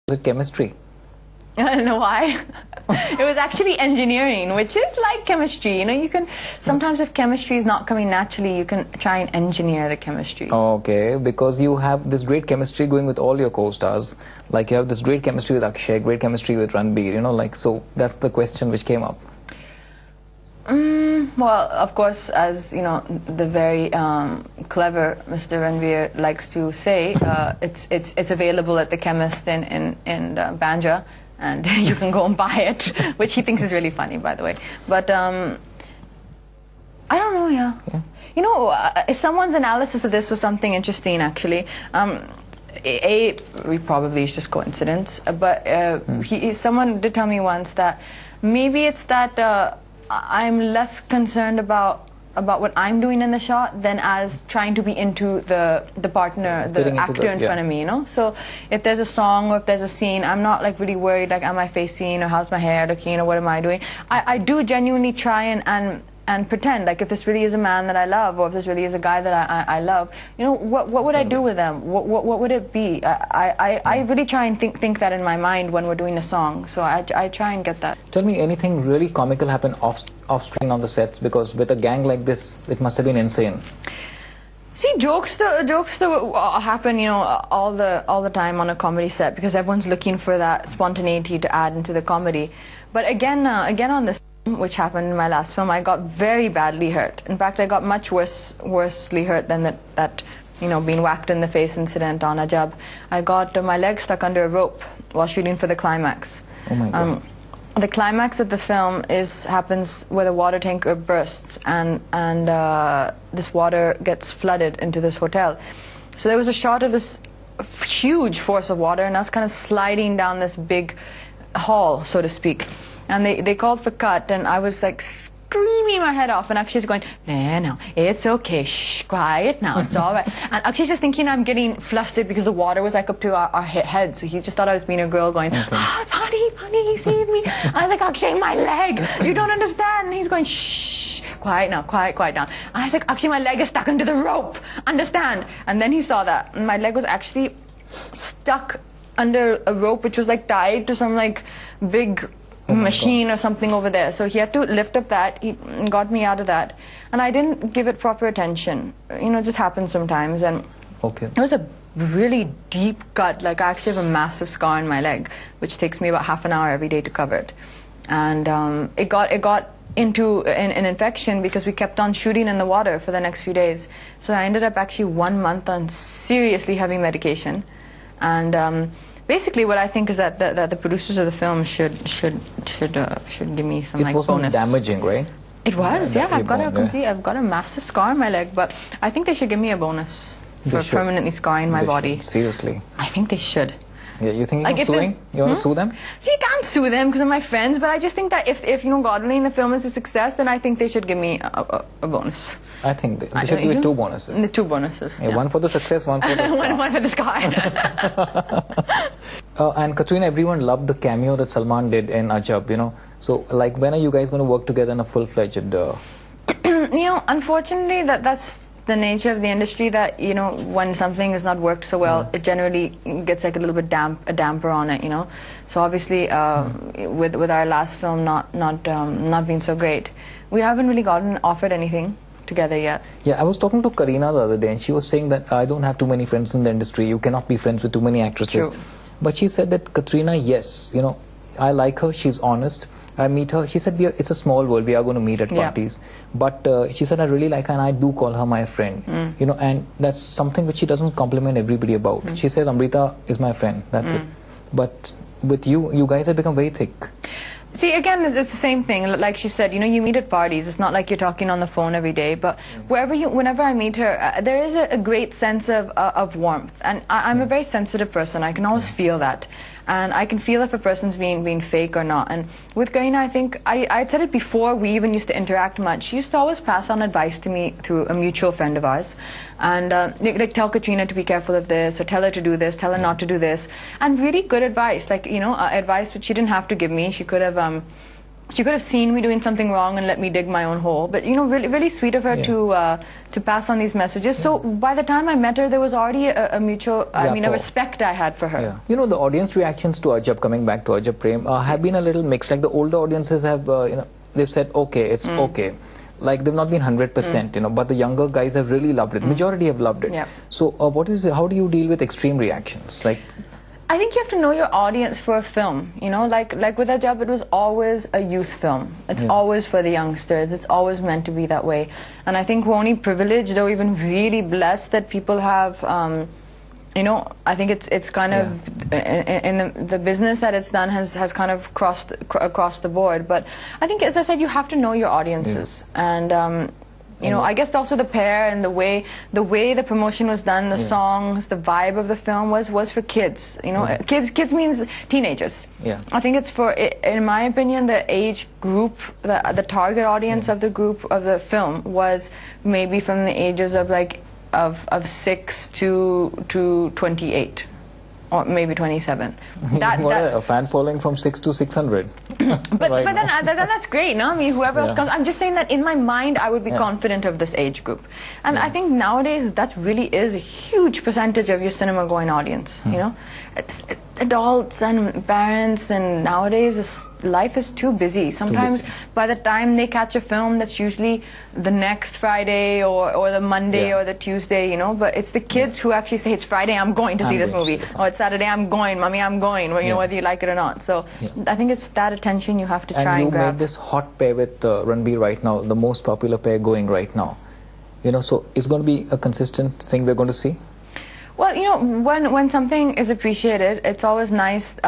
Was it chemistry? I don't know why. It was actually engineering, which is like chemistry. You know, you can sometimes if chemistry is not coming naturally, you can try and engineer the chemistry. Okay, because you have this great chemistry going with all your co-stars. Like you have this great chemistry with Akshay, great chemistry with Ranbir, you know, like, so that's the question which came up. Well, of course, as you know, the very clever Mr. Ranbir likes to say, it's available at the chemist in Bandra, and you can go and buy it, which he thinks is really funny, by the way. But I don't know, yeah. You know, someone's analysis of this was something interesting, actually. Probably it's just coincidence, but someone did tell me once that maybe it's that I'm less concerned about what I'm doing in the shot than as trying to be into the partner, the actor in front of me, you know? So if there's a song or if there's a scene, I'm not like really worried, like, am I facing or how's my hair looking or what am I doing? I do genuinely try and pretend, like, if this really is a man that I love or if this really is a guy that I love, you know, what would I do with them? What would it be? I really try and think that in my mind when we're doing a song, so I try and get that. Tell me, anything really comical happened off screen on the sets? Because with a gang like this, it must have been insane. See, jokes that happen, you know, all the time on a comedy set because everyone's looking for that spontaneity to add into the comedy. But again on this, which happened in my last film, I got very badly hurt. In fact, I got much worsely hurt than that you know, being whacked in the face incident on Ajab. I got my leg stuck under a rope while shooting for the climax. Oh my God. The climax of the film happens where the water tanker bursts and this water gets flooded into this hotel. So there was a shot of this huge force of water and us kind of sliding down this big hall, so to speak. And they called for cut, and I was like screaming my head off, and Akshay's going, no, it's okay, shh, quiet now, it's all right. And Akshay's just thinking I'm getting flustered because the water was like up to our heads, so he just thought I was being a girl going, Pani, save me. I was like, Akshay, my leg, you don't understand. And he's going, shh, quiet now, quiet down. I was like, Akshay, my leg is stuck under the rope, understand? And then he saw that, and my leg was actually stuck under a rope which was like tied to some like big machine or something over there, so he had to lift up that. He got me out of that, and I didn't give it proper attention. You know, it just happens sometimes. And it was a really deep cut. Like, I actually have a massive scar in my leg, which takes me about half an hour every day to cover it. And it got into an infection because we kept on shooting in the water for the next few days. So I ended up actually 1 month on seriously heavy medication. And basically, what I think is that the producers of the film should give me some like bonus. It wasn't damaging, right? It was, yeah. I've got a massive scar in my leg, but I think they should give me a bonus for permanently scarring my body. Seriously, I think they should. Yeah, you think you're suing? You want to sue them? See, you can't sue them because they're my friends, but I just think that if you know, God willing, the film is a success, then I think they should give me a bonus. I think they should give you 2 bonuses. The 2 bonuses. Yeah, one for the success, one for the scar. one for the scar. And Katrina, everyone loved the cameo that Salman did in Ajab, you know. So, like, when are you guys going to work together in a full-fledged... You know, unfortunately, that's the nature of the industry, that, you know, when something has not worked so well, it generally gets like a little bit a damper on it, you know. So obviously, with our last film not being so great, we haven't really offered anything together yet. Yeah, I was talking to Kareena the other day, and she was saying that I don't have too many friends in the industry. You cannot be friends with too many actresses. True. But she said that Katrina, yes, you know, I like her. She's honest. I meet her. She said it's a small world. We are going to meet at parties. But she said I really like her, and I do call her my friend. You know, and that's something which she doesn't compliment everybody about. She says Amrita is my friend. That's it. But with you guys have become very thick. See, again, it's the same thing. Like she said, you know, you meet at parties. It's not like you're talking on the phone every day. But whenever I meet her, there is a great sense of warmth. And I'm a very sensitive person. I can always feel that. And I can feel if a person's being fake or not. And with Kareena, I think, I'd said it before we even used to interact much. She used to always pass on advice to me through a mutual friend of ours. And like tell Katrina to be careful of this, or tell her to do this, tell her not to do this. And really good advice, like, you know, advice which she didn't have to give me. She could have she could have seen me doing something wrong and let me dig my own hole. But, you know, really, really sweet of her to pass on these messages. So by the time I met her, there was already a mutual, I mean, a respect I had for her. Yeah. You know, the audience reactions to Ajab, coming back to Ajab Prem, have been a little mixed. Like the older audiences have, you know, they've said, okay, it's okay. Like they've not been 100%, you know, but the younger guys have really loved it. Majority have loved it. Yeah. So how do you deal with extreme reactions? Like, I think you have to know your audience for a film, you know, like with Ajab, it was always a youth film. It's always for the youngsters. It's always meant to be that way. And I think we're only privileged or even really blessed that people have, you know, I think it's kind of, in the business that it's done has kind of crossed across the board. But I think, as I said, you have to know your audiences. And, you know, I guess also the pair and the way the promotion was done, the songs, the vibe of the film was for kids. You know, kids means teenagers. Yeah. I think it's for, in my opinion, the age group, the target audience of the film was maybe from the ages of like of 6 to 28. Or maybe 27. A fan following from 6 to 600. But then that's great, no? I mean, whoever else comes. I'm just saying that in my mind, I would be confident of this age group. And I think nowadays, that really is a huge percentage of your cinema-going audience, you know? It's adults and parents, and nowadays, life is too busy. Sometimes, by the time they catch a film, that's usually the next Friday or the Monday or the Tuesday, you know? But it's the kids who actually say, it's Friday, I'm going to see this movie. Or it's Saturday, I'm going, Mommy, I'm going, you know, whether you like it or not. So I think it's that attention you have to try and grab. And you made this hot pair with Ranbir right now, the most popular pair going right now. You know, so it's going to be a consistent thing we're going to see? Well, you know, when something is appreciated, it's always nice.